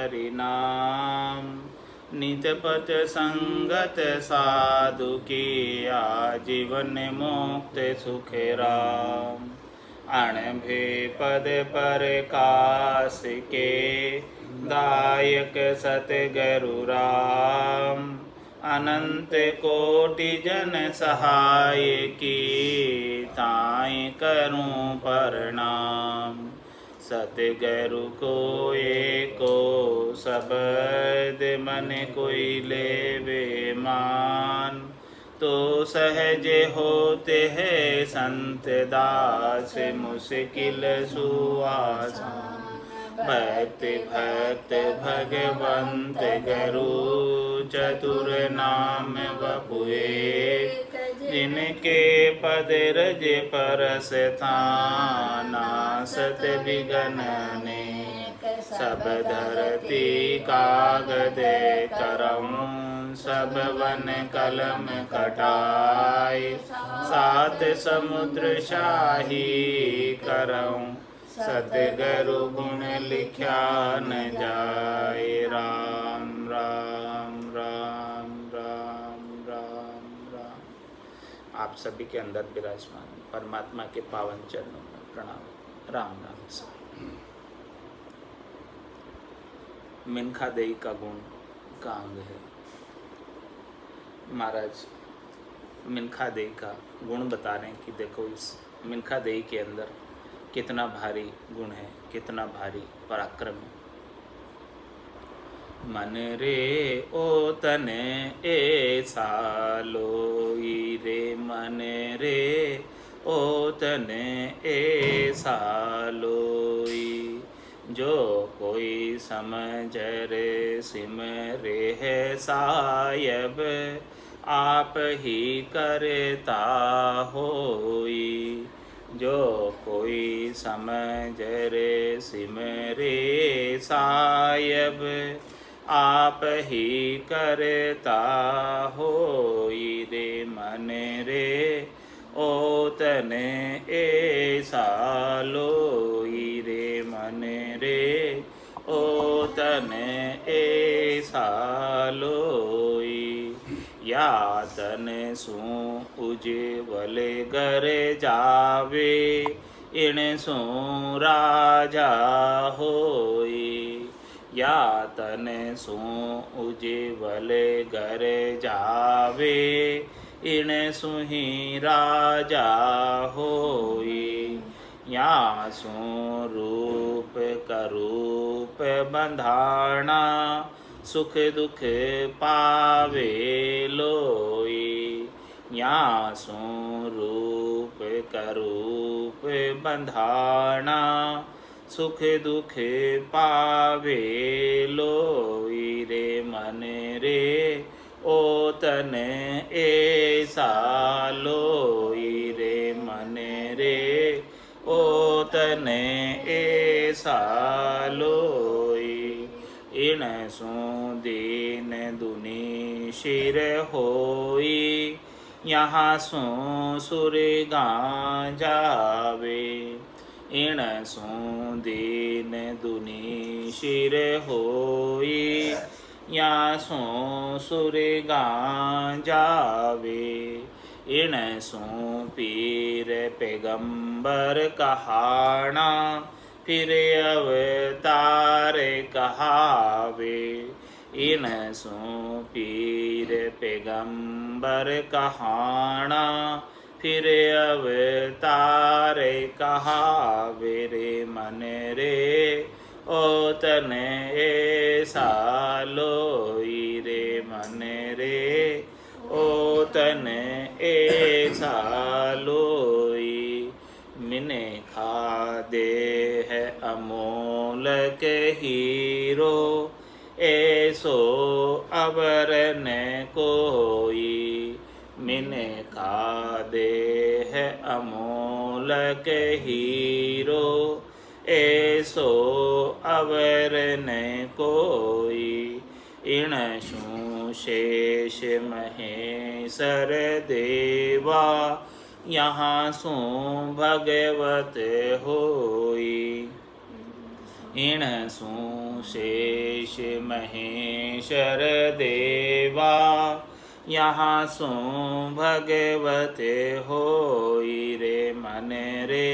हरिनाम। नितपत संगत साधु किया, जीवन मुक्त सुख राम। अणभे पद प्रकाश के, दायक सतगुरु राम। अनंत कोटि जन सहाय की, ताई करूं प्रणाम। सतगुरु को एको शब्द, मन कोई लेवे मान। तो सहज होते हैं संत दास, मुश्किल सुआसान। भक्त भक्त भगवंत गुरु, चतुर नाम बपुए। जिनके पद रज परस थाना, सत विघ्न अनेक। सब धरती कागद करऊं, सब वन कलम कटाए। सात समुद्र शाही करऊं, सतगुरु गुण लिख्या न जाए। राम राम राम राम राम राम। आप सभी के अंदर विराजमान परमात्मा के पावन चरणों में प्रणाम। राम नाम से मिनखा देई का गुण का अंग है। महाराज मिनखा देई का गुण बता रहे हैं कि देखो इस मिनखा देई के अंदर कितना भारी गुण है, कितना भारी पराक्रम है। मन रे ओ तने ऐसा लोई रे, मन रे ओ तने ऐसा लोई। जो कोई समझ रे सिमरे है सायब, आप ही करता होई। जो कोई समझ रे सिमरे सायब, आप ही करता होई रे। मन रे ओ तने ऐसा लोई रे, मन रे ओ तने ऐसा लोई। या तन सू उज्ज्वल घर जावे, इण सू राजा होई। या तन सू उज्ज्वल घर जावे, इण सू ही राजा होई। या सू रूप करूप बंधाना, सुख दुख पावे लोई। या सू रूप करूप बंधाना, सुख दुख पावे लोई रे। मन रे ओ तन ऐसा लोई रे, मन रे ओ तन ऐसा लोई। इण सू दीन दुनी शिर होई, यहाँ सू सुर गां जावे। इण सू दीन दुनी शिर होई, यहाँ सू सुर गां जावे। इण सू पीर पैगंबर कहाना, फिर अवतार कहावे। इण सू पीर पैगंबर कहाना, फिर अवतार कहावे रे। मन रे ओ तन ऐसा लोई रे, मन रे ओ तन ऐसा लोई। मिनखा देह अमोलक हीरो, ऐसो अवर न कोई। मिनखा देह अमोलक हीरो, ऐसो अवर न कोई। इण सू शेष महेश्वर देवा, यहाँ सू भगवत होई। इण सु शेष महेश्वर देवा यहाँ सो भगवते होई रे मन रे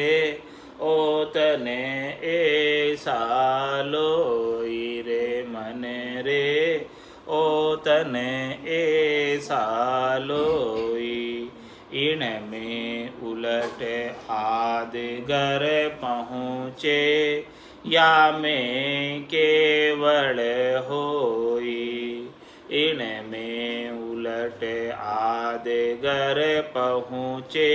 ओतने ऐसा लोई रे मन रे ओतने ऐसा लोई। इण में उलट आदिगर पहुँचे या में केवल होई। इण में उलट आदिगर पहुँचे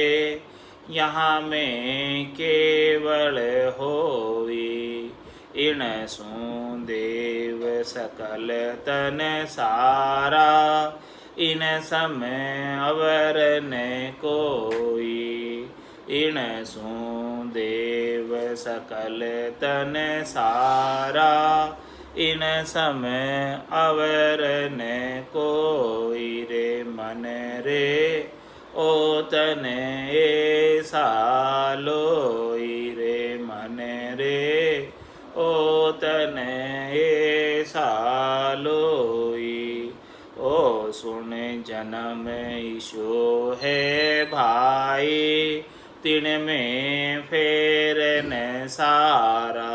यहाँ में केवल होई। इण सु देव सकल तन सारा इन समय अवर न कोई। इण सु देव सकल तन सारा इन समय अवर न कोई रे मन रे ओतन ऐसा लोई रे मन रे ओतन ऐसा लोई। ओ सुन जन्म ईशो है भाई तिन में फेर न सारा।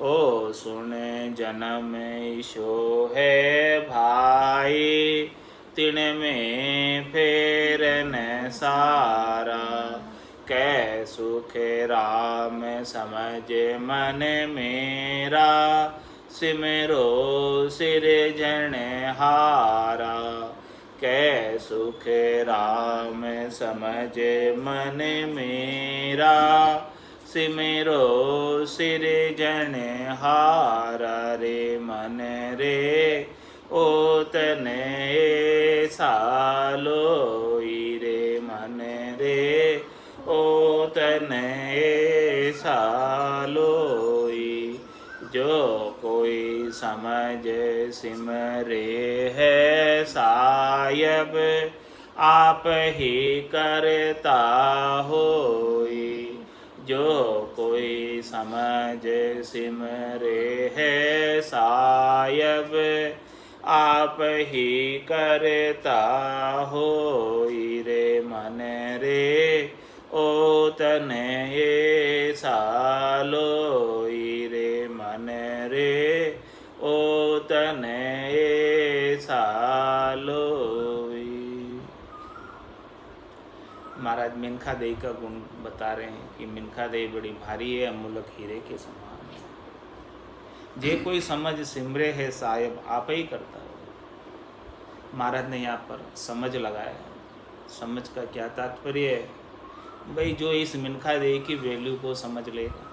ओ सुन जन्म ईशो है भाई तिन में फेर न सारा। कै सुख राम समझ मन मेरा सिमरो सिरजन हारा। कै सुख राम समझ मन मेरा सिमरो सिरजन हारा रे मन रे ओतन ऐसा लोई रे मन रे ओतन ऐसा लोई। जो कोई समझ सिमरे है सायब आप ही करता होई। जो कोई समझ सिमरे है सायब आप ही करता होई रे मन रे ओतन ऐसा लोई रे मन रे ओतन ऐसा लोई। महाराज मिनखा देई का गुण बता रहे हैं कि मिनखा देई बड़ी भारी है, अमूलक हीरे के समान है। जे कोई समझ सिमरे है साहिब आप ही करता है। महाराज ने यहाँ पर समझ लगाया है। समझ का क्या तात्पर्य है? भाई जो इस मिनखा देई की वैल्यू को समझ लेगा,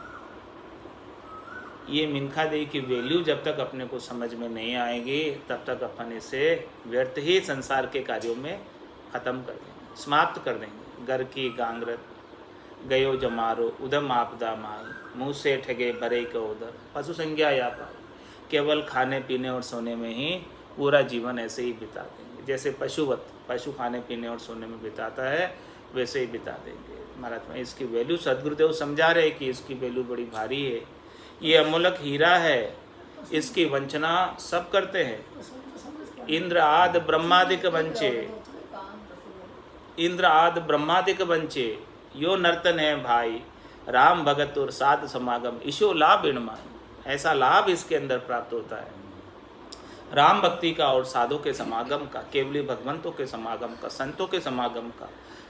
ये मिनखा देई की वैल्यू जब तक अपने को समझ में नहीं आएगी तब तक अपन इसे व्यर्थ ही संसार के कार्यों में ख़त्म कर देंगे, समाप्त कर देंगे। घर की गांगरत गयो जमारो उधम आपदा माई, मुँह से ठगे भरे के उधर पशु संज्ञा या पाई। केवल खाने पीने और सोने में ही पूरा जीवन ऐसे ही बिता देंगे। जैसे पशु खाने पीने और सोने में बिताता है वैसे ही बिता देंगे। महाराज में इसकी वैल्यू सदगुरुदेव समझा रहे कि इसकी वैल्यू बड़ी भारी है, ये अमूलक हीरा है, इसकी वंचना सब करते हैं। इंद्र आदि ब्रह्मादिक वंचे, इंद्र आदि ब्रह्मादिक वंचे यो नर्तन है भाई, राम भगत और साध समागम ईशो लाभ इणमाई। ऐसा लाभ इसके अंदर प्राप्त होता है राम भक्ति का और साधु के समागम का, केवली भगवंतों के समागम का, संतों के समागम का,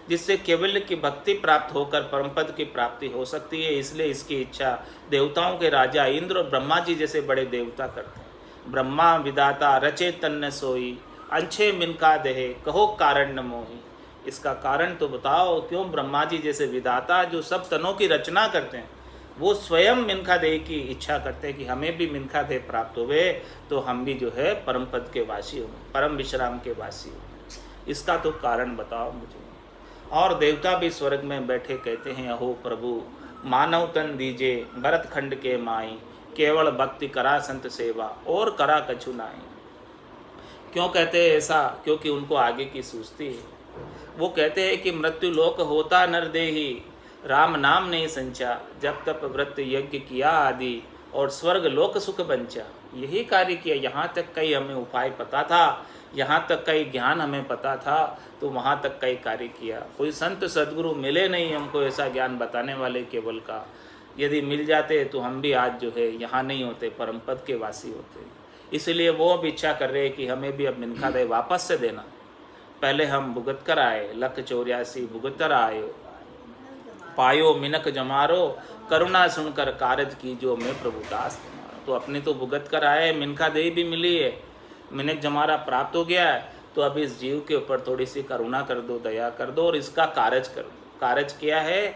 जिससे केवल की भक्ति प्राप्त होकर परमपद की प्राप्ति हो सकती है। इसलिए इसकी इच्छा देवताओं के राजा इंद्र और ब्रह्मा जी जैसे बड़े देवता करते हैं। ब्रह्मा विदाता रचे तन्न सोई, अंछे मिनका देहे कहो कारण न मोही। इसका कारण तो बताओ, क्यों ब्रह्मा जी जैसे विदाता जो सब तनों की रचना करते हैं वो स्वयं मिनखा देह की इच्छा करते हैं कि हमें भी मिनखा देह प्राप्त हुए तो हम भी जो है परम पद के वासी हों, परम विश्राम के वासी हों। इसका तो कारण बताओ मुझे। और देवता भी स्वर्ग में बैठे कहते हैं, अहो प्रभु मानव तन दीजे भरत खंड के माई, केवल भक्ति करा संत सेवा और करा कछु नाई। क्यों कहते हैं ऐसा? क्योंकि उनको आगे की सूझती है। वो कहते हैं कि मृत्यु लोक होता नर देही, राम नाम नहीं संचा, जब तप व्रत यज्ञ किया आदि और स्वर्ग लोक सुख बंचा। यही कार्य किया। यहाँ तक कई हमें उपाय पता था, यहाँ तक कई ज्ञान हमें पता था, तो वहाँ तक कई कार्य किया। कोई संत सद्गुरु मिले नहीं हमको ऐसा ज्ञान बताने वाले केवल का। यदि मिल जाते तो हम भी आज जो है यहाँ नहीं होते, परम पद के वासी होते। इसलिए वो अब इच्छा कर रहे कि हमें भी अब मिनखा दे वापस से देना। पहले हम भुगत कर आए, लख 84 भुगत कर आयो, पायो मिनक जमारो, करुणा सुनकर कारज की जो मैं प्रभु दास तुम्हारा। तो अपने तो भुगत कर आए, मिनखा दे भी मिली है, मिनक जमारा प्राप्त हो गया है, तो अब इस जीव के ऊपर थोड़ी सी करुणा कर दो, दया कर दो और इसका कारज कर दो। कारज क्या है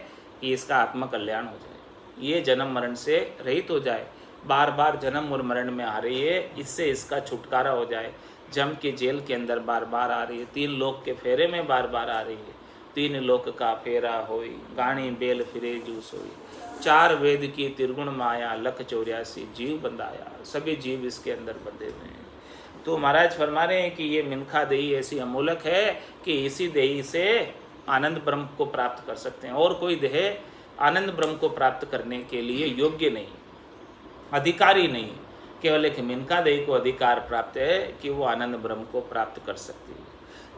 कि इसका आत्म कल्याण हो जाए, ये जन्म मरण से रहित हो जाए। बार बार जन्म और मरण में आ रही है, इससे इसका छुटकारा हो जाए। जम के जेल के अंदर बार बार आ रही है, 3 लोक के फेरे में बार बार आ रही है। 3 लोक का फेरा होई, गाणी बेल फिरे जूस होई, 4 वेद की त्रिगुण माया, लख 84 जीव बंधाया। सभी जीव इसके अंदर बंधे हुए हैं। तो महाराज फरमा रहे हैं कि ये मिनखा देही ऐसी अमूलक है कि इसी देही से आनंद ब्रह्म को प्राप्त कर सकते हैं। और कोई देह आनंद ब्रह्म को प्राप्त करने के लिए योग्य नहीं, अधिकारी नहीं। केवल एक मिनखा देही को अधिकार प्राप्त है कि वो आनंद ब्रह्म को प्राप्त कर सकती है।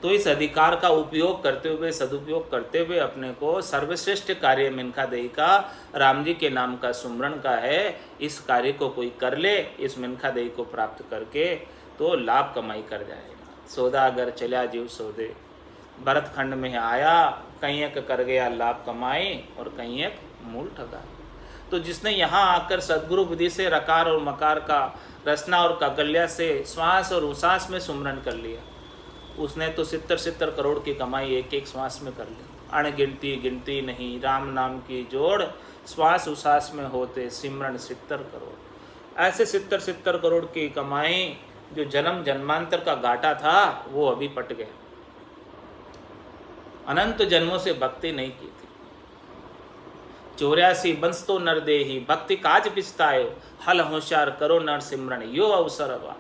तो इस अधिकार का उपयोग करते हुए, सदुपयोग करते हुए अपने को सर्वश्रेष्ठ कार्य मिनखा देही का, राम जी के नाम का सुमरण का है। इस कार्य को कोई कर ले, इस मिनखा देही को प्राप्त करके तो लाभ कमाई कर जाएगा। सौदा अगर चला जीव सौदे, भरत खंड में आया, कहीं एक कर गया लाभ कमाई और कहीं एक मूल ठगा। तो जिसने यहाँ आकर सद्गुरु बुद्धि से रकार और मकार का, रसना और काकल्या से श्वास और उसास में सुमरण कर लिया, उसने तो 70 करोड़ की कमाई एक एक श्वास में कर ली। अणगिनती गिनती नहीं राम नाम की जोड़, श्वास उसास में होते सिमरण 70 करोड़। ऐसे 70 करोड़ की कमाई जो जन्म जन्मांतर का घाटा था वो अभी पट गया। अनंत जन्मों से भक्ति नहीं की थी। 84 बंस तो नर देही, भक्ति काज पिछतायो, हल होशियार करो नर सिमरण यो अवसर अवा।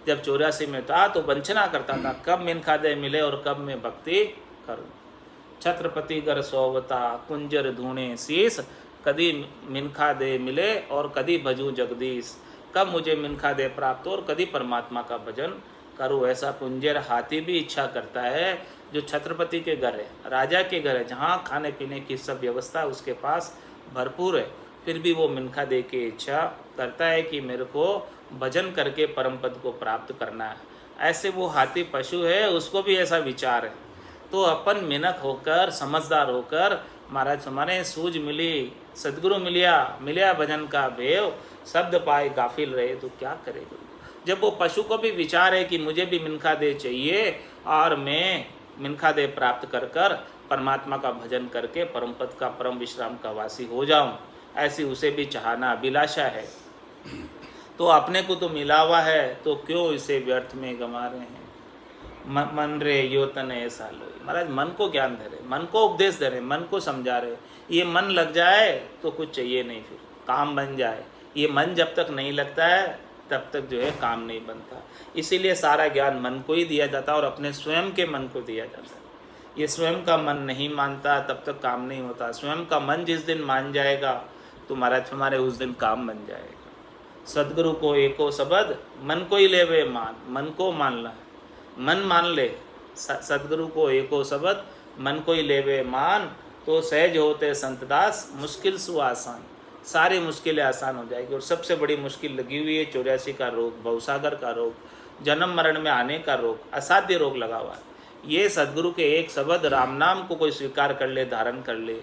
जब 84 में था तो वंचना करता था, कब मिनखा दे मिले और कब मैं भक्ति करूं। छत्रपति गर सोवता कुंजर धूणे शीस, कदी मिनखा दे मिले और कदी भजू जगदीश। कब मुझे मिनखा दे प्राप्त हो और कदी परमात्मा का भजन करूँ। ऐसा कुंजर हाथी भी इच्छा करता है जो छत्रपति के घर है, राजा के घर है, जहाँ खाने पीने की सब व्यवस्था उसके पास भरपूर है, फिर भी वो मिनखा दे के इच्छा करता है कि मेरे को भजन करके परम पद को प्राप्त करना है। ऐसे वो हाथी पशु है, उसको भी ऐसा विचार है। तो अपन मिनख होकर, समझदार होकर, महाराज हमारे सूझ मिली, सदगुरु मिलिया भजन का भेव, शब्द पाए गाफिल रहे तो क्या करेगा। जब वो पशु को भी विचार है कि मुझे भी मिनखा दे चाहिए और मैं मिनखा दे प्राप्त कर कर परमात्मा का भजन करके परम पद का, परम विश्राम का वासी हो जाऊं, ऐसी उसे भी चाहना अभिलाषा है। तो अपने को तो मिला हुआ है, तो क्यों इसे व्यर्थ में गंवा रहे हैं। मन रे यो तन ऐसा लो। महाराज मन को ज्ञान दे रहे, मन को उपदेश दे रहे, मन को समझा रहे। ये मन लग जाए तो कुछ चाहिए नहीं, फिर काम बन जाए। ये मन जब तक नहीं लगता है तब तक जो है काम नहीं बनता। इसीलिए सारा ज्ञान मन को ही दिया जाता है और अपने स्वयं के मन को दिया जाता है। ये स्वयं का मन नहीं मानता तब तक काम नहीं होता। स्वयं का मन जिस दिन मान जाएगा तो महाराज हमारे उस दिन काम बन जाएगा। सदगुरु को एको शब्द मन को ही लेवे मान, मन को मानना, मन मान ले। सदगुरु को एको शब्द मन को ही लेवे मान, तो सहज होते संतदास मुश्किल सु आसान। सारी मुश्किलें आसान हो जाएगी। और सबसे बड़ी मुश्किल लगी हुई है 84 का रोग, भवसागर का रोग, जन्म मरण में आने का रोग, असाध्य रोग लगा हुआ है। ये सदगुरु के एक शब्द राम नाम को कोई स्वीकार कर ले, धारण कर ले,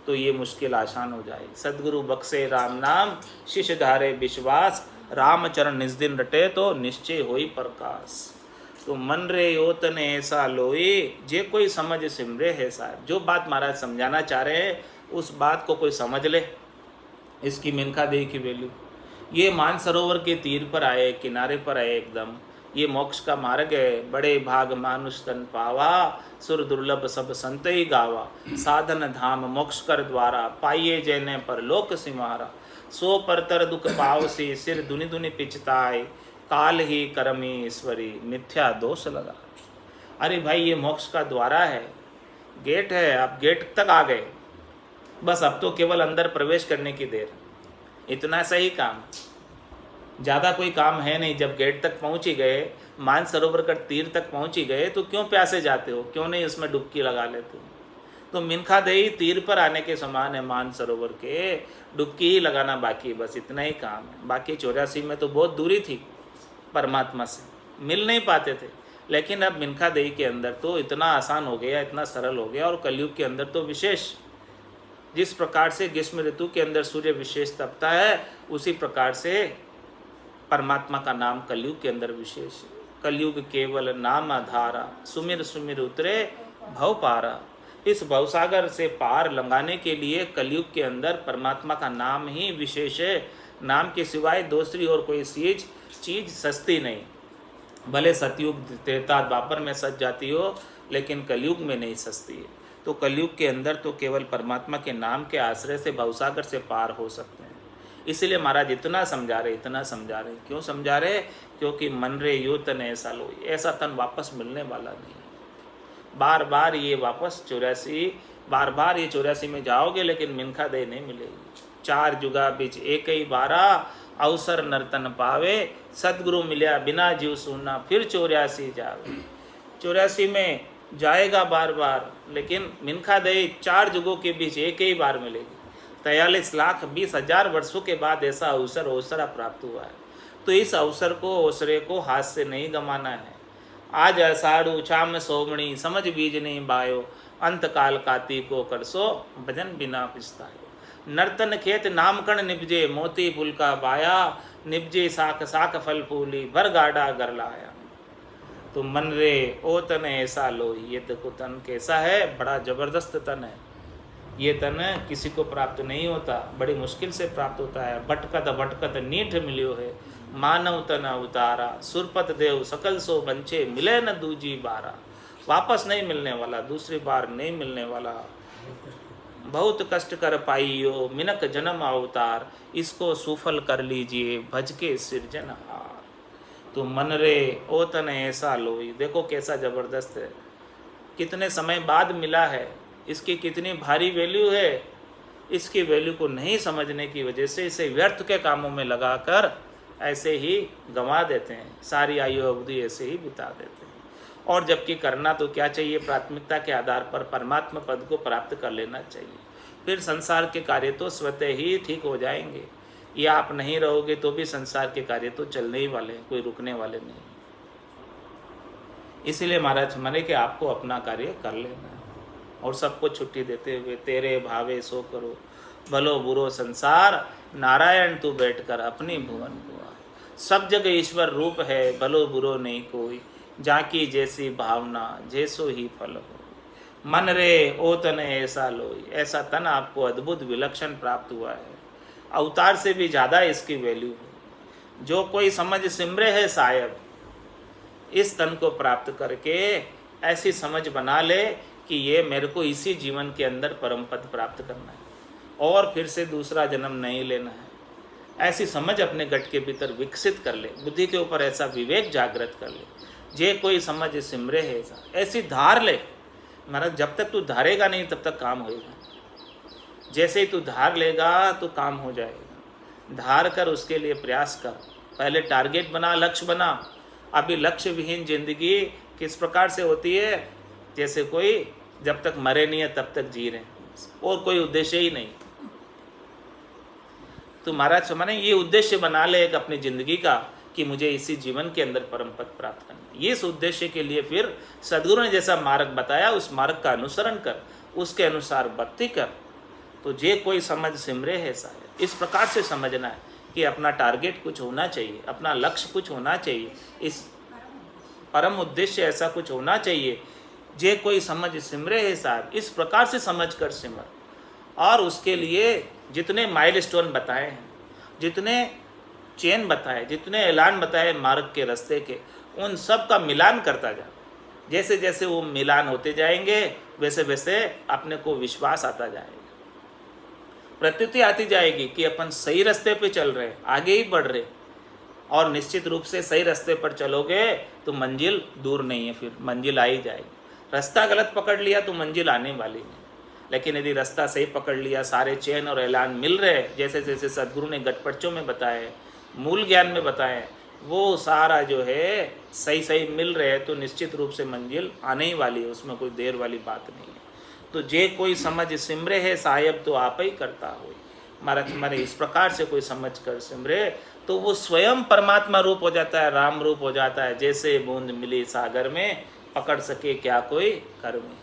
तो ये मुश्किल आसान हो जाए। सदगुरु बख्शे राम नाम, शिष्य धारे विश्वास, रामचरण निज दिन रटे तो निश्चय होई प्रकाश। तो मन रे योतन ऐसा लोई, जे कोई समझ सिमरे है साहब। जो बात महाराज समझाना चाह रहे हैं उस बात को कोई समझ ले। इसकी मिनखा देही की वैल्यू, ये मानसरोवर के तीर पर आए, किनारे पर आए एकदम। ये मोक्ष का मार्ग है। बड़े भाग मानुष तन पावा, सुर दुर्लभ सब संत ही गावा। साधन धाम मोक्ष कर द्वारा, पाइये जैने पर लोक सिमारा। सो परतर दुख पावसी, सिर दुनि दुनि पिछताए। काल ही करमी ईश्वरी, मिथ्या दोष लगा। अरे भाई ये मोक्ष का द्वारा है, गेट है, आप गेट तक आ गए, बस अब तो केवल अंदर प्रवेश करने की देर। इतना सही काम। ज़्यादा कोई काम है नहीं, जब गेट तक पहुँच ही गए, मानसरोवर का तीर तक पहुँच ही गए, तो क्यों प्यासे जाते हो, क्यों नहीं उसमें डुबकी लगा लेते हो। तो मिनखा देही तीर पर आने के समान है, मानसरोवर के डुबकी ही लगाना बाकी, बस इतना ही काम है। बाकी 84 में तो बहुत दूरी थी परमात्मा से, मिल नहीं पाते थे, लेकिन अब मिनखा देही के अंदर तो इतना आसान हो गया, इतना सरल हो गया। और कलयुग के अंदर तो विशेष, जिस प्रकार से ग्रीष्म ऋतु के अंदर सूर्य विशेष तपता है, उसी प्रकार से परमात्मा का नाम कलयुग के अंदर विशेष है। कलयुग केवल नाम आधारा, सुमिर सुमिर उतरे भव पारा। इस भवसागर से पार लंघाने के लिए कलयुग के अंदर परमात्मा का नाम ही विशेष है। नाम के सिवाय दूसरी और कोई चीज सस्ती नहीं। भले सतयुग त्रेता द्वापर में सज जाती हो, लेकिन कलयुग में नहीं सस्ती है। तो कलयुग के अंदर तो केवल परमात्मा के नाम के आश्रय से भवसागर से पार हो सकते हैं। इसीलिए महाराज इतना समझा रहे, इतना समझा रहे। क्यों समझा रहे? क्योंकि मन रे यो तन ऐसा लो, ऐसा तन वापस मिलने वाला नहीं। बार बार ये वापस 84, बार बार ये 84 में जाओगे, लेकिन मिनखा दे नहीं मिलेगी। 4 जुगा बीच एक ही बारा, अवसर नर्तन पावे, सदगुरु मिलिया बिना जीव सुनना, फिर 84 जावे। 84 में जाएगा बार बार, लेकिन मिनखा दे 4 जुगों के बीच एक ही बार मिलेगी। 43,20,000 वर्षों के बाद ऐसा अवसर प्राप्त हुआ है। तो इस अवसर को, अवसरे को हाथ से नहीं गंवाना है। आज अषाढ़ु छाम सोमणी, समझ बीज नहीं बायो, अंत काल काती को करसो, भजन बिना पिस्तायो। नर्तन खेत नामकण निपजे, मोती फूल का बाया, निपजे साख साख फल फूली, भर गाड़ा घर लाया। तो मन रे ओ तन ऐसा लो, ये देखो तन कैसा है, बड़ा जबरदस्त तन है। ये तन किसी को प्राप्त नहीं होता, बड़ी मुश्किल से प्राप्त होता है। भटकत भटकत नीठ मिलियो है, मानव तन अवतारा, सुरपत देव सकल सो बंचे, मिले न दूजी बारा। वापस नहीं मिलने वाला, दूसरी बार नहीं मिलने वाला। बहुत कष्ट कर पाइयो, मिनक जन्म अवतार, इसको सुफल कर लीजिए, भज के सिरजनहार। तो मन रे ओ तन ऐसा लोई, देखो कैसा जबरदस्त है, कितने समय बाद मिला है, इसकी कितनी भारी वैल्यू है। इसकी वैल्यू को नहीं समझने की वजह से इसे व्यर्थ के कामों में लगाकर ऐसे ही गंवा देते हैं, सारी आयु अवधि ऐसे ही बिता देते हैं। और जबकि करना तो क्या चाहिए, प्राथमिकता के आधार पर परमात्मा पद को प्राप्त कर लेना चाहिए। फिर संसार के कार्य तो स्वतः ही ठीक हो जाएंगे, या आप नहीं रहोगे तो भी संसार के कार्य तो चलने ही वाले हैं, कोई रुकने वाले नहीं। इसीलिए महाराज मने कि आपको अपना कार्य कर लेना है, और सबको छुट्टी देते हुए तेरे भावे सो करो, भलो बुरो संसार, नारायण तू बैठकर अपनी भुवन हुआ। सब जगह ईश्वर रूप है, भलो बुरो नहीं कोई, जाकी जैसी भावना जैसो ही फल हो। मन रे ओ तन ऐसा लोई, ऐसा तन आपको अद्भुत विलक्षण प्राप्त हुआ है। अवतार से भी ज़्यादा इसकी वैल्यू है। जो कोई समझ सिमरे है साहेब, इस तन को प्राप्त करके ऐसी समझ बना ले कि ये मेरे को इसी जीवन के अंदर परम पद प्राप्त करना है, और फिर से दूसरा जन्म नहीं लेना है। ऐसी समझ अपने गट के भीतर विकसित कर ले, बुद्धि के ऊपर ऐसा विवेक जागृत कर ले। जे कोई समझ सिमरे है, ऐसी धार ले। महाराज जब तक तू धारेगा नहीं तब तक काम होएगा, जैसे ही तू धार लेगा तो काम हो जाएगा। धार कर उसके लिए प्रयास कर, पहले टारगेट बना, लक्ष्य बना। अभी लक्ष्य विहीन जिंदगी किस प्रकार से होती है, जैसे कोई जब तक मरे नहीं है तब तक जी रहे हैं, और कोई उद्देश्य ही नहीं। तो महाराज माने ये उद्देश्य बना ले एक अपनी जिंदगी का, कि मुझे इसी जीवन के अंदर परम पद प्राप्त करना। ये इस उद्देश्य के लिए फिर सद्गुरु ने जैसा मार्ग बताया उस मार्ग का अनुसरण कर, उसके अनुसार भक्ति कर। तो जे कोई समझ सिमरे है साहेब, इस प्रकार से समझना है कि अपना टारगेट कुछ होना चाहिए, अपना लक्ष्य कुछ होना चाहिए, इस परम उद्देश्य ऐसा कुछ होना चाहिए। जे कोई समझ सिमरे है साहब, इस प्रकार से समझ कर सिमर। और उसके लिए जितने माइलस्टोन बताए हैं, जितने चेन बताए, जितने ऐलान बताए मार्ग के रास्ते के, उन सब का मिलान करता जा। जैसे जैसे वो मिलान होते जाएंगे वैसे वैसे अपने को विश्वास आता जाएगा, प्रतीति आती जाएगी कि अपन सही रास्ते पे चल रहे, आगे ही बढ़ रहे। और निश्चित रूप से सही रास्ते पर चलोगे तो मंजिल दूर नहीं है, फिर मंजिल आ ही जाएगी। रास्ता गलत पकड़ लिया तो मंजिल आने वाली नहीं, लेकिन यदि रास्ता सही पकड़ लिया, सारे चैन और ऐलान मिल रहे, जैसे जैसे सदगुरु ने गटपटचों में बताए, मूल ज्ञान में बताएं, वो सारा जो है सही सही मिल रहे हैं तो निश्चित रूप से मंजिल आने ही वाली है, उसमें कोई देर वाली बात नहीं है। तो जे कोई समझ सिमरे है साहेब तो आप ही करता हो। महाराज हमारे इस प्रकार से कोई समझ कर सिमरे तो वो स्वयं परमात्मा रूप हो जाता है, राम रूप हो जाता है। जैसे बूंद मिली सागर में, पकड़ सके क्या कोई कर में।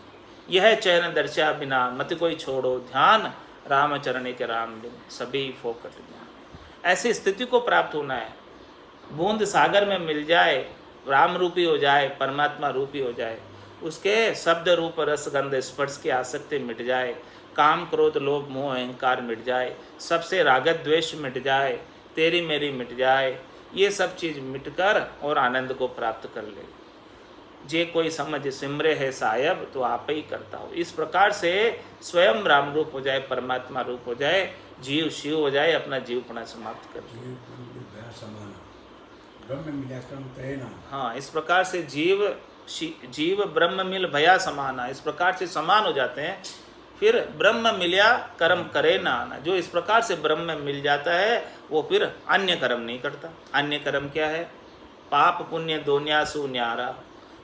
यह चैन दर्शा बिना मत कोई छोड़ो ध्यान, राम चरण के राम बिन सभी फोकट ज्ञान। ऐसी स्थिति को प्राप्त होना है, बूंद सागर में मिल जाए, राम रूपी हो जाए, परमात्मा रूपी हो जाए, उसके शब्द रूप रस गंध स्पर्श की आसक्ति मिट जाए, काम क्रोध लोभ मोह अहंकार मिट जाए, सबसे रागत द्वेष मिट जाए, तेरी मेरी मिट जाए, ये सब चीज़ मिटकर और आनंद को प्राप्त कर ले। जे कोई समझ सिमरे है साहेब तो आप ही करता हो। इस प्रकार से स्वयं राम रूप हो जाए, परमात्मा रूप हो जाए, जीव शिव हो जाए, अपना जीवपना समाप्त कर ले। हाँ, इस प्रकार से जीव ब्रह्म मिल भया समाना, इस प्रकार से समान हो जाते हैं। फिर ब्रह्म मिल्या कर्म करे ना आना, जो इस प्रकार से ब्रह्म मिल जाता है वो फिर अन्य कर्म नहीं करता। अन्य कर्म क्या है? पाप पुण्य दोन्यासु न्यारा,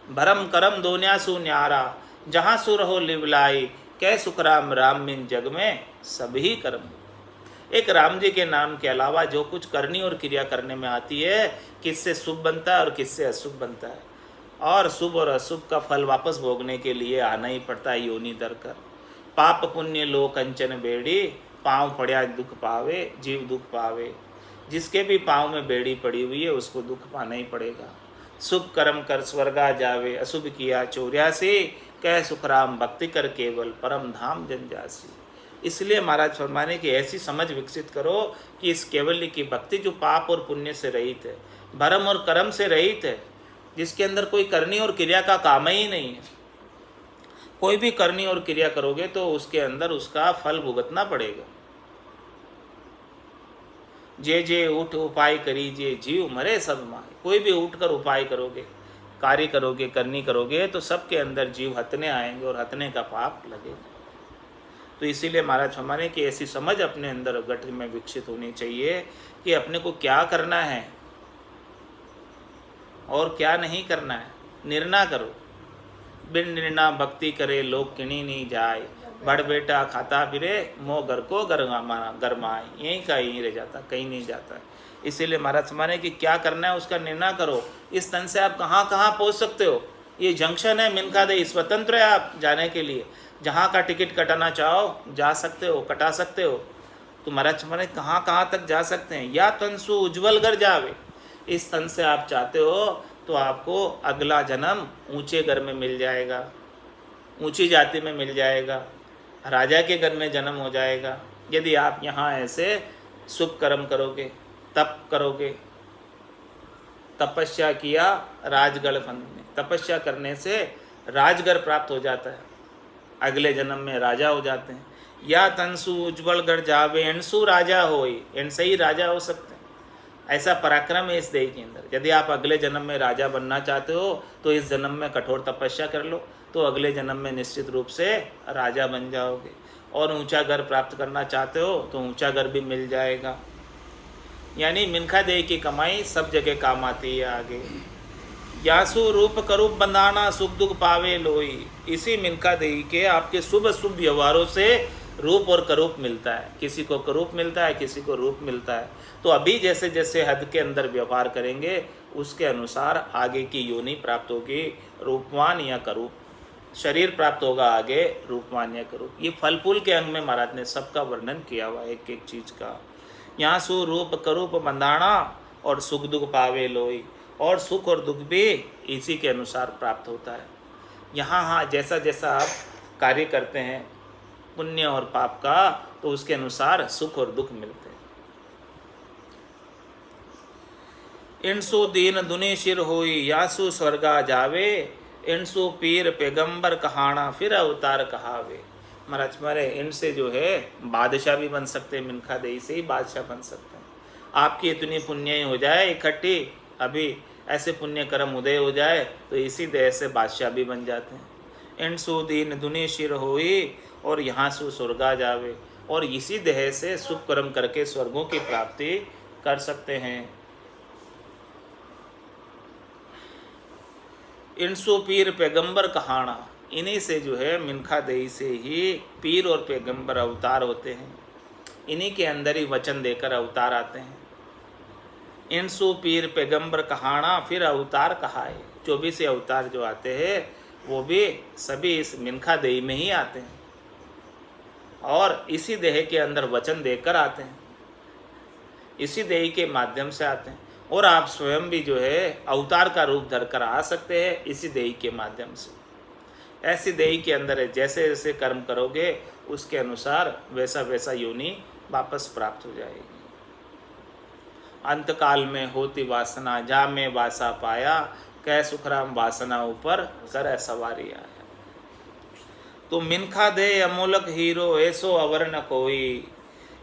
भरम करम दोन्यासु न्यारा, जहाँ सुर हो लिवलाई, कै सुख राम राम मिन जग में सभी कर्म। एक राम जी के नाम के अलावा जो कुछ करनी और क्रिया करने में आती है, किससे शुभ बनता है और किससे अशुभ बनता है, और शुभ और अशुभ का फल वापस भोगने के लिए आना ही पड़ता है योनि दर कर। पाप पुण्य लो कंचन बेड़ी, पाँव पड़िया दुख पावे जीव दुख पावे। जिसके भी पाँव में बेड़ी पड़ी हुई है उसको दुख पाना ही पड़ेगा। शुभ कर्म कर स्वर्गा जावे, अशुभ किया चौर्यासी, कह सुखराम भक्ति कर केवल परम धाम जंजासी। इसलिए महाराज फरमाने की ऐसी समझ विकसित करो कि इस केवल्य की भक्ति जो पाप और पुण्य से रहित है, भरम और कर्म से रहित है, जिसके अंदर कोई करनी और क्रिया का काम ही नहीं है। कोई भी करनी और क्रिया करोगे तो उसके अंदर उसका फल भुगतना पड़ेगा। जे जे उठ उपाय करीजिए जीव मरे सब माए। कोई भी उठकर उपाय करोगे, कार्य करोगे, करनी करोगे तो सबके अंदर जीव हतने आएंगे और हतने का पाप लगेगा। तो इसीलिए महाराज हमारे की ऐसी समझ अपने अंदर गठ में विकसित होनी चाहिए कि अपने को क्या करना है और क्या नहीं करना है, निर्णय करो। बिन निर्णय भक्ति करे लोग किणी नहीं जाए, बड़ बेटा खाता फिरे मोह घर को गरमाए, यहीं का यहीं रह जाता, कहीं नहीं जाता है। इसीलिए महाराज हमारे कि क्या करना है उसका निर्णय करो। इस तन से आप कहाँ कहाँ पहुँच सकते हो। ये जंक्शन है मिनका दे, स्वतंत्र है आप जाने के लिए। जहाँ का टिकट कटाना चाहो जा सकते हो, कटा सकते हो। तो महाराज हमारे कहाँ कहाँ तक जा सकते हैं। या तनसु उज्ज्वल घर जावे, इस तन से आप चाहते हो तो आपको अगला जन्म ऊंचे घर में मिल जाएगा, ऊंची जाति में मिल जाएगा, राजा के घर में जन्म हो जाएगा। यदि आप यहाँ ऐसे शुभ कर्म करोगे, तप करोगे, तपस्या किया राजगढ़ फन में, तपस्या करने से राजगढ़ प्राप्त हो जाता है, अगले जन्म में राजा हो जाते हैं। या तनसु उज्ज्वल गढ़ जावे, एनसु राजा होई, इनसे ही राजा हो सकते हैं। ऐसा पराक्रम है इस देह के अंदर। यदि आप अगले जन्म में राजा बनना चाहते हो तो इस जन्म में कठोर तपस्या कर लो, तो अगले जन्म में निश्चित रूप से राजा बन जाओगे। और ऊंचा घर प्राप्त करना चाहते हो तो ऊंचा घर भी मिल जाएगा। यानी मिनखा देह की कमाई सब जगह काम आती है आगे। यासु रूप करूप बंधाना सुख दुख पावे लोई। इसी मिनखा देही के आपके शुभ अशुभ व्यवहारों से रूप और करूप मिलता है। किसी को करूप मिलता है, किसी को रूप मिलता है। तो अभी जैसे जैसे हद के अंदर व्यवहार करेंगे उसके अनुसार आगे की योनि प्राप्त होगी, रूपवान या करूप। शरीर प्राप्त होगा आगे रूपवान या करूप। ये फल फूल के अंग में महाराज ने सबका वर्णन किया हुआ एक एक चीज़ का। यहाँ सु रूप करूप बंधाना और सुख दुख पावे लोई। और सुख और दुख भी इसी के अनुसार प्राप्त होता है। यहाँ हाँ जैसा जैसा आप कार्य करते हैं पुण्य और पाप का, तो उसके अनुसार सुख और दुख मिलते हैं। इनसु दीन दुनी शिर होई, यासु स्वर्गा जावे, इनसु पीर पैगंबर कहाना फिर अवतार कहावे। महाराज हमारे इनसे जो है बादशाह भी बन सकते हैं, मिनखा देही से ही बादशाह बन सकते हैं। आपकी इतनी पुण्य हो जाए इकट्ठी, अभी ऐसे पुण्य कर्म उदय हो जाए तो इसी देह से बादशाह भी बन जाते हैं। इनसु दीन दुनी शिर होई और यहाँ से स्वर्गा जावे। और इसी देह से शुभ कर्म करके स्वर्गों की प्राप्ति कर सकते हैं। इनसु पीर पैगंबर कहाना, इन्हीं से जो है मिनखा देही से ही पीर और पैगंबर अवतार होते हैं, इन्हीं के अंदर ही वचन देकर अवतार आते हैं। इनसु पीर पैगंबर कहाना, फिर अवतार कहा है। 24 अवतार जो आते हैं वो भी सभी इस मिनखा देही में ही आते हैं और इसी देह के अंदर वचन देकर आते हैं, इसी देही के माध्यम से आते हैं। और आप स्वयं भी जो है अवतार का रूप धरकर आ सकते हैं इसी देही के माध्यम से। ऐसी देही के अंदर है, जैसे जैसे कर्म करोगे उसके अनुसार वैसा वैसा योनि वापस प्राप्त हो जाएगी। अंतकाल में होती वासना, जा में वासा पाया, कह सुखराम वासना ऊपर कर सवारी आया। तो मिनखा दे अमोलक हीरो, ऐसो अवर न कोई,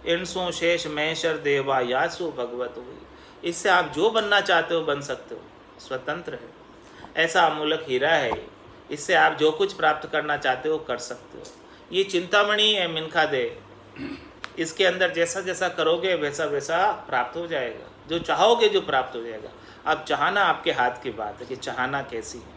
इनसो शेष महेश्वर देवा, यासु भगवत हुई। इससे आप जो बनना चाहते हो बन सकते हो, स्वतंत्र है। ऐसा अमूलक हीरा है, इससे आप जो कुछ प्राप्त करना चाहते हो कर सकते हो। ये चिंतामणि है मिनखा दे, इसके अंदर जैसा जैसा करोगे वैसा वैसा प्राप्त हो जाएगा, जो चाहोगे जो प्राप्त हो जाएगा। अब चाहना आपके हाथ की बात है कि चाहना कैसी है।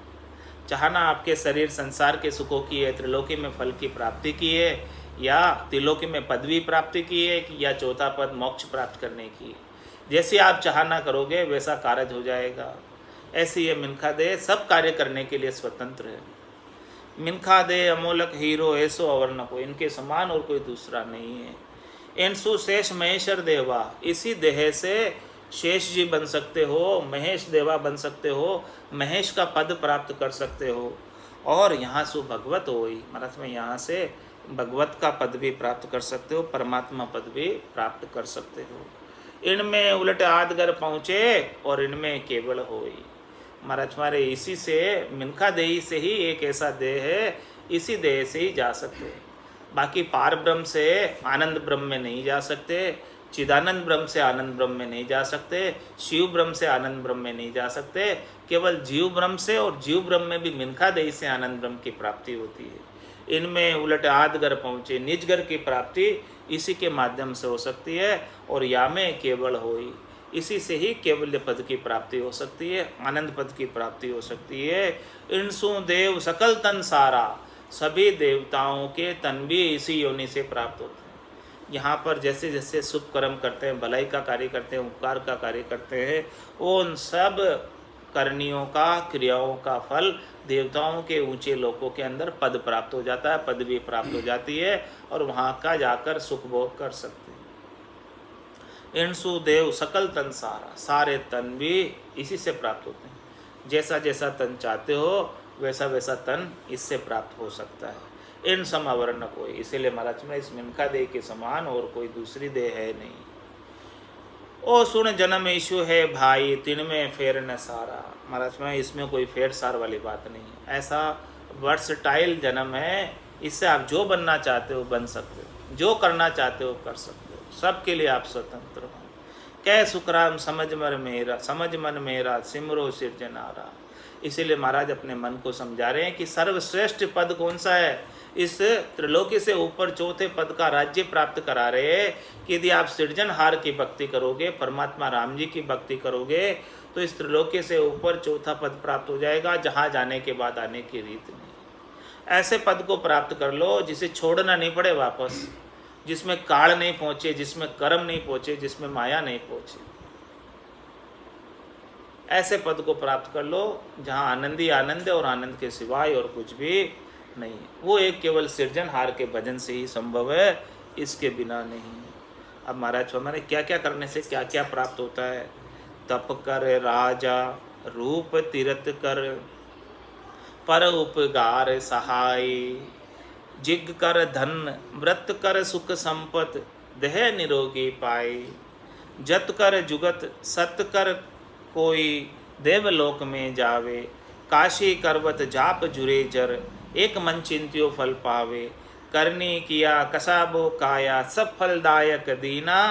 चाहना आपके शरीर संसार के सुखों की है, त्रिलोकी में फल की प्राप्ति की है, या त्रिलोकी में पदवी प्राप्ति की है, या चौथा पद मोक्ष प्राप्त करने की है। जैसे आप चाहना करोगे वैसा कार्य हो जाएगा। ऐसे ये मिनखा दे सब कार्य करने के लिए स्वतंत्र है। मिनखा दे अमोलक हीरो, ऐसो अवर न कोई, इनके समान और कोई दूसरा नहीं है। इनसु शेष महेश्वर देवा, इसी देह से शेष जी बन सकते हो, महेश देवा बन सकते हो, महेश का पद प्राप्त कर सकते हो। और यहाँ सु भगवत होई, महाराज में यहाँ से भगवत का पद भी प्राप्त कर सकते हो, परमात्मा पद भी प्राप्त कर सकते हो। इनमें उलट आदगर पहुँचे और इनमें केवल होई। महाराज हमारे इसी से मिनखा देही से ही एक ऐसा देह है, इसी देह से ही जा सकते हैं। बाकी पार ब्रह्म से आनंद ब्रह्म में नहीं जा सकते, चिदानंद ब्रह्म से आनंद ब्रह्म में नहीं जा सकते, शिव ब्रह्म से आनंद ब्रह्म में नहीं जा सकते। केवल जीव ब्रह्म से और जीव ब्रह्म में भी मिनखा देही से आनंद ब्रह्म की प्राप्ति होती है। इनमें उलट आदगर पहुँचे, निजगर की प्राप्ति इसी के माध्यम से हो सकती है। और या में केवल होई, इसी से ही केवल्य पद की प्राप्ति हो सकती है, आनंद पद की प्राप्ति हो सकती है। इनसु देव सकल तन सारा, सभी देवताओं के तन भी इसी योनि से प्राप्त होते हैं। यहाँ पर जैसे जैसे शुभ कर्म करते हैं, भलाई का कार्य करते हैं, उपकार का कार्य करते हैं, उन सब करनियों का, क्रियाओं का फल देवताओं के ऊंचे लोकों के अंदर पद प्राप्त हो जाता है, पदवी प्राप्त हो जाती है और वहाँ का जाकर सुख भोग कर सकते हैं। इनसु देव सकल तन सारा, सारे तन भी इसी से प्राप्त होते हैं। जैसा जैसा तन चाहते हो वैसा वैसा तन इससे प्राप्त हो सकता है। इन सम अवर न कोई, इसीलिए महाराज में इस मिनखा देह के समान और कोई दूसरी देह है नहीं। ओ सुन जन्म ईशु है भाई, तिन में फेर न सारा। महाराज में इसमें कोई फेर सार वाली बात नहीं है। ऐसा वर्सटाइल जन्म है, इससे आप जो बनना चाहते हो बन सकते हो, जो करना चाहते हो कर सकते हो, सबके लिए आप स्वतंत्र हो। कह सुखराम समझ मन मेरा, सिमरो सिरजनारा। इसीलिए महाराज अपने मन को समझा रहे हैं कि सर्वश्रेष्ठ पद कौन सा है। इस त्रिलोकी से ऊपर चौथे पद का राज्य प्राप्त करा रहे हैं कि यदि आप सृजनहार की भक्ति करोगे, परमात्मा राम जी की भक्ति करोगे, तो इस त्रिलोकी से ऊपर चौथा पद प्राप्त हो जाएगा, जहाँ जाने के बाद आने की रीत नहीं। ऐसे पद को प्राप्त कर लो जिसे छोड़ना नहीं पड़े वापस, जिसमें काल नहीं पहुँचे, जिसमें कर्म नहीं पहुँचे, जिसमें माया नहीं पहुँचे। ऐसे पद को प्राप्त कर लो जहाँ आनंद ही आनंद है और आनंद के सिवाय और कुछ भी नहीं है। वो एक केवल सृजनहार के भजन से ही संभव है, इसके बिना नहीं। अब महाराज हमारे क्या क्या करने से क्या क्या प्राप्त होता है। तप कर राजा रूप तीरथ कर, पर उपगार सहाय, जिग कर धन व्रत कर सुख संपत, देह निरोगी पाए, जत कर जुगत सत कर कोई, देवलोक में जावे, काशी करवत जाप जुरे जर, एक मन चिंत्यो फल पावे, करनी किया कसाबो काया, सब फलदायक दीना,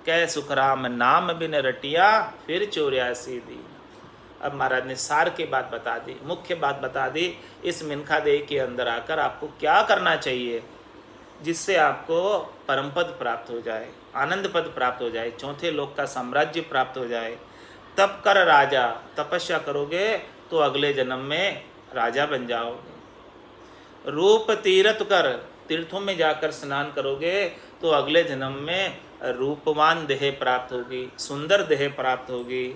कह सुखराम नाम बिन रटिया, फिर 84 दीन। अब महाराज ने सार की बात बता दी, मुख्य बात बता दी। इस मिनखा देह के अंदर आकर आपको क्या करना चाहिए जिससे आपको परम पद प्राप्त हो जाए, आनंद पद प्राप्त हो जाए, चौथे लोक का साम्राज्य प्राप्त हो जाए। तप कर राजा, तपस्या करोगे तो अगले जन्म में राजा बन जाओगे। रूप तीर्थ कर, तीर्थों में जाकर स्नान करोगे तो अगले जन्म में रूपवान देह प्राप्त होगी, सुंदर देह प्राप्त होगी।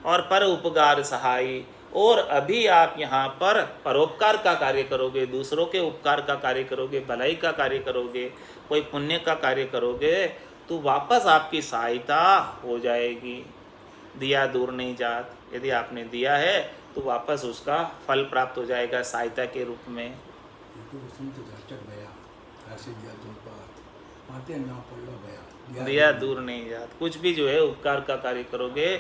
और पर उपकार सहाय, और अभी आप यहाँ पर परोपकार का कार्य करोगे, दूसरों के उपकार का कार्य करोगे, भलाई का कार्य करोगे, कोई पुण्य का कार्य करोगे, तो वापस आपकी सहायता हो जाएगी। दिया दूर नहीं जात, यदि आपने दिया है तो वापस उसका फल प्राप्त हो जाएगा सहायता के रूप में। दिया दूर नहीं जात, कुछ भी जो है उपकार का कार्य करोगे,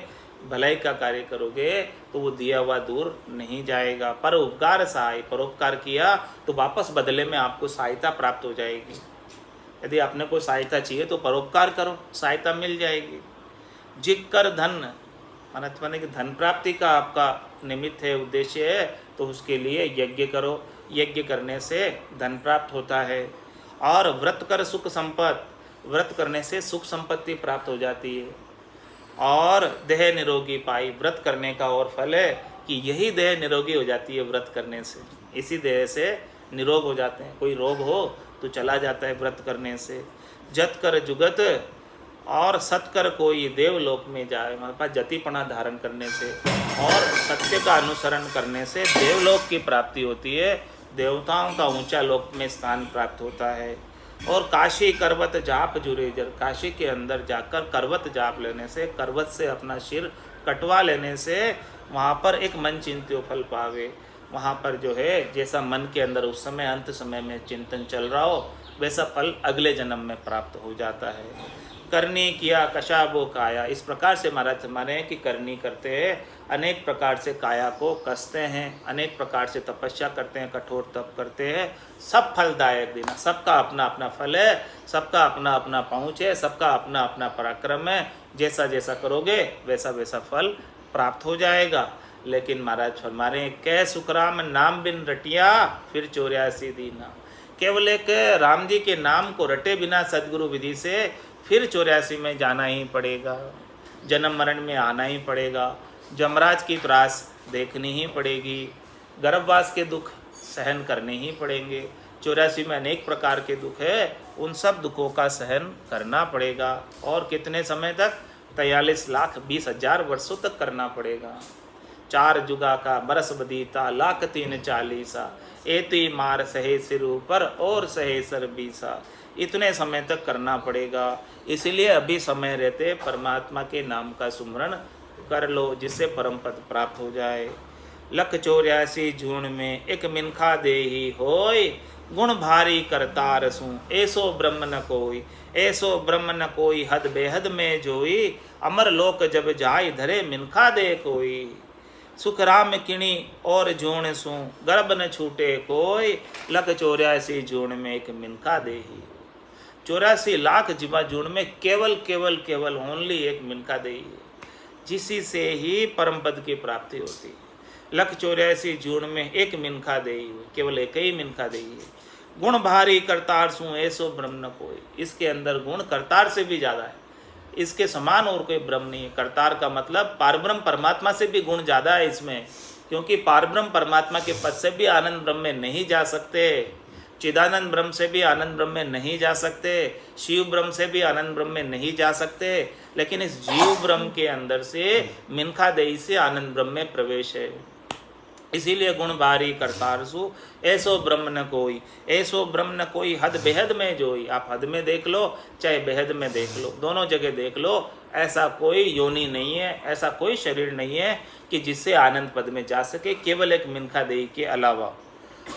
भलाई का कार्य करोगे तो वो दिया हुआ दूर नहीं जाएगा। पर उपकार सहाय, परोपकार किया तो वापस बदले में आपको सहायता प्राप्त हो जाएगी। यदि आपने कोई सहायता चाहिए तो परोपकार करो, सहायता मिल जाएगी। जिक कर धन, माने कि धन प्राप्ति का आपका निमित्त है, उद्देश्य है, तो उसके लिए यज्ञ करो। यज्ञ करने से धन प्राप्त होता है। और व्रत कर सुख संपत्ति, व्रत करने से सुख संपत्ति प्राप्त हो जाती है। और देह निरोगी पाई, व्रत करने का और फल है कि यही देह निरोगी हो जाती है व्रत करने से, इसी देह से निरोग हो जाते हैं। कोई रोग हो तो चला जाता है व्रत करने से। जत कर जुगत, और सत कर कोई देवलोक में जाए, हमारे पास जतिपना धारण करने से और सत्य का अनुसरण करने से देवलोक की प्राप्ति होती है, देवताओं का ऊंचा लोक में स्थान प्राप्त होता है। और काशी करवत जाप जुरेजर, काशी के अंदर जाकर करवत जाप लेने से, करवत से अपना सिर कटवा लेने से वहाँ पर एक मन चिंत्यो फल पावे। वहाँ पर जो है जैसा मन के अंदर उस समय अंत समय में चिंतन चल रहा हो, वैसा फल अगले जन्म में प्राप्त हो जाता है। करनी किया कशाबो काया, इस प्रकार से महाराज माने हैं कि करनी करते हैं, अनेक प्रकार से काया को कसते हैं, अनेक प्रकार से तपस्या करते हैं, कठोर तप करते हैं, सब फलदायक देना। सबका अपना अपना फल है, सबका अपना अपना पहुँच है, सबका अपना अपना पराक्रम है। जैसा जैसा करोगे वैसा वैसा फल प्राप्त हो जाएगा। लेकिन महाराज फरमा रहे हैं, कै सुखराम नाम बिन रटिया फिर 84 दीना। केवल एक राम जी के नाम को रटे बिना सदगुरु विधि से फिर 84 में जाना ही पड़ेगा, जन्म मरण में आना ही पड़ेगा, जमराज की त्रास देखनी ही पड़ेगी, गर्भवास के दुख सहन करने ही पड़ेंगे। 84 में अनेक प्रकार के दुख है, उन सब दुखों का सहन करना पड़ेगा। और कितने समय तक? 43,20,000 वर्षों तक करना पड़ेगा। 4 जुगा का बरस बदीता, लाख 340, एती मार सहे सिर ऊपर और सहे सर बीसा। इतने समय तक करना पड़ेगा। इसलिए अभी समय रहते परमात्मा के नाम का सुमरण कर लो, जिससे परम पद प्राप्त हो जाए। लख 84 जून में एक मिनखा देही होय, गुण भारी करतार सू ऐसो ब्रह्म न कोई, ऐसो ब्रह्म न कोई हद बेहद में जोई, अमर लोक जब जाय धरे मिनखा दे कोई। सुख राम किणी और जूण सू गर्भ न छूटे कोई, लख 84 जून में एक मिनखा देही। 84 लाख जीवा जून में केवल केवल केवल ओनली एक मिनखा देही है, जिसी से ही परम पद की प्राप्ति होती है। लख 84 जून में एक मिनखा देही हुई, केवल एक ही मिनखा देही है। गुण भारी करतार सू ऐसो ब्रह्म न कोई, इसके अंदर गुण करतार से भी ज़्यादा है, इसके समान और कोई ब्रह्म नहीं है। करतार का मतलब पारब्रह्म परमात्मा से भी गुण ज़्यादा है इसमें, क्योंकि पारब्रह्म परमात्मा के पद से भी आनंद ब्रह्म में नहीं जा सकते, चिदानंद ब्रह्म से भी आनंद ब्रह्म में नहीं जा सकते, शिव ब्रह्म से भी आनंद ब्रह्म में नहीं जा सकते, लेकिन इस जीव ब्रह्म के अंदर से मिनखा देही से आनंद ब्रह्म में प्रवेश है। इसीलिए गुण भारी करतारसु ऐसो ब्रह्म न कोई, ऐसो ब्रह्म न कोई हद बेहद में जोई। आप हद में देख लो चाहे बेहद में देख लो, दोनों जगह देख लो, ऐसा कोई योनि नहीं है, ऐसा कोई शरीर नहीं है कि जिससे आनंद पद में जा सके, केवल एक मिनखा देही के अलावा।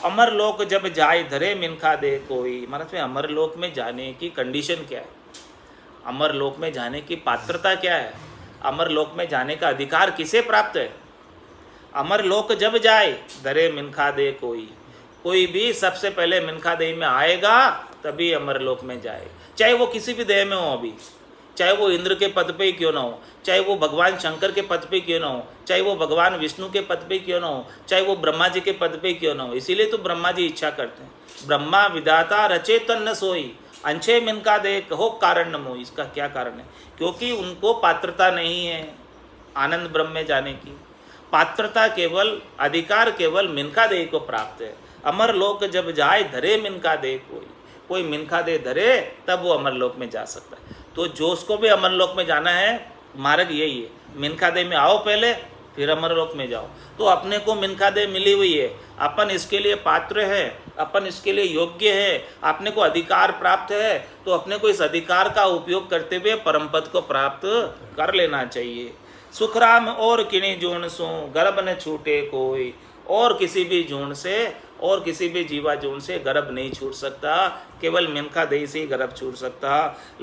अमर लोक जब जाए धरे मिनखा दे कोई, मतलब अमर लोक में जाने की कंडीशन क्या है, अमर लोक में जाने की पात्रता क्या है, अमर लोक में जाने का अधिकार किसे प्राप्त है। अमर लोक जब जाए धरे मिनखा दे कोई, कोई भी सबसे पहले मिनखा देही में आएगा तभी अमर लोक में जाए, चाहे वो किसी भी देह में हो, अभी चाहे वो इंद्र के पद पे ही क्यों ना हो, चाहे वो भगवान शंकर के पद पे क्यों ना हो, चाहे वो भगवान विष्णु के पद पे क्यों ना हो, चाहे वो ब्रह्मा जी के पद पे क्यों ना हो। इसीलिए तो ब्रह्मा जी इच्छा करते हैं, ब्रह्मा विधाता रचे तन न सोई, अंछे मिनका दे कहो कारण न मोई। इसका क्या कारण है? क्योंकि उनको पात्रता नहीं है आनंद ब्रह्म में जाने की। पात्रता केवल, अधिकार केवल मिनका देही को प्राप्त है। अमर लोक जब जाए धरे मिनका दे कोई मिनका दे धरे तब वो अमर लोक में जा सकता है। तो जो उसको भी अमर लोक में जाना है, मार्ग यही है, मिनका दे में आओ पहले, फिर अमर लोक में जाओ। तो अपने को मिनका दे मिली हुई है, अपन इसके लिए पात्र है, अपन इसके लिए योग्य है, अपने को अधिकार प्राप्त है, तो अपने को इस अधिकार का उपयोग करते हुए परम पद को प्राप्त कर लेना चाहिए। सुखराम और किन्हीं जून सो गर्भ न छूटे कोई, और किसी भी जून से और किसी भी जीवा जून से गर्भ नहीं छूट सकता, केवल मिनखा देही से ही गर्भ छूट सकता।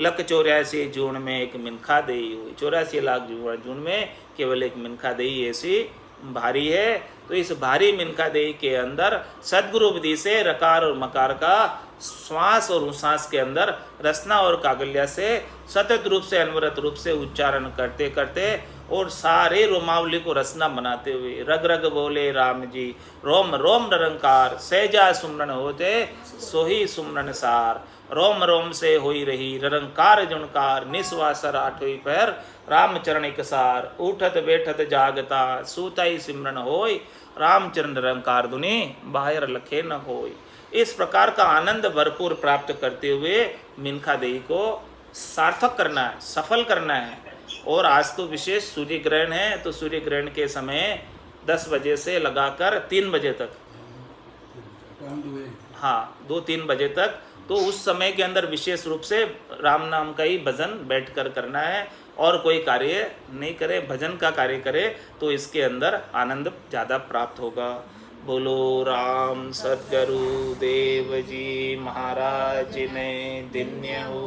लक 84 जून में एक मिनखा देही हुई, 84 लाख जून में केवल एक मिनखा देही ऐसी भारी है। तो इस भारी मिनखा देही के अंदर सद्गुरु विधि से रकार और मकार का श्वास और उश्वास के अंदर रसना और कागल्या से सतत रूप से अनवरत रूप से उच्चारण करते करते और सारे रोमावली को रसना बनाते हुए रग रग बोले राम जी, रोम रोम निरंकार, सहजा सुमरन होते सोही सुमरन सार, रोम रोम से होई रही निरंकार जुनकार, निस्वासर आठोई पैर रामचरण एक सार, उठत बैठत जागता सूताई सिमरन होय, रामचरण निरंकार दुनी बाहर लखे न होय। इस प्रकार का आनंद भरपूर प्राप्त करते हुए मिनखा देही को सार्थक करना है, सफल करना है। और आज तो विशेष सूर्य ग्रहण है, तो सूर्य ग्रहण के समय 10 बजे से लगाकर 3 बजे तक, हाँ 2-3 बजे तक, तो उस समय के अंदर विशेष रूप से राम नाम का ही भजन बैठकर करना है, और कोई कार्य नहीं करे, भजन का कार्य करे, तो इसके अंदर आनंद ज़्यादा प्राप्त होगा। बोलो राम सद्गुरु देव जी महाराज ने धन्य हो,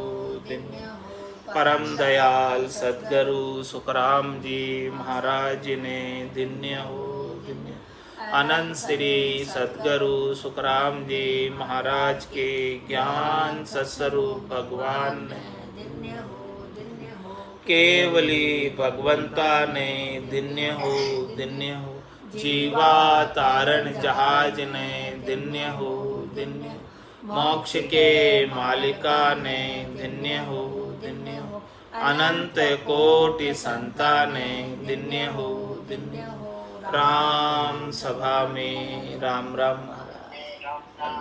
धन्य हो। परम दयाल सद्गुरु सुखराम जी महाराज ने धन्य हो, धन्य। अनंत श्री सद्गुरु सुखराम जी महाराज के ज्ञान सत्स्वरूप भगवान ने केवली भगवंता ने धन्य हो, धन्य हो। जीवा तारण जहाज ने धन्य हो, धन्य हो। मोक्ष के मालिका ने धन्य हो, धन्य हो। अनंत कोटि संता ने धन्य हो, धन्य हो। राम सभा में राम राम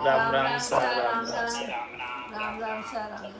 राम राम सा राम राम राम सा राम।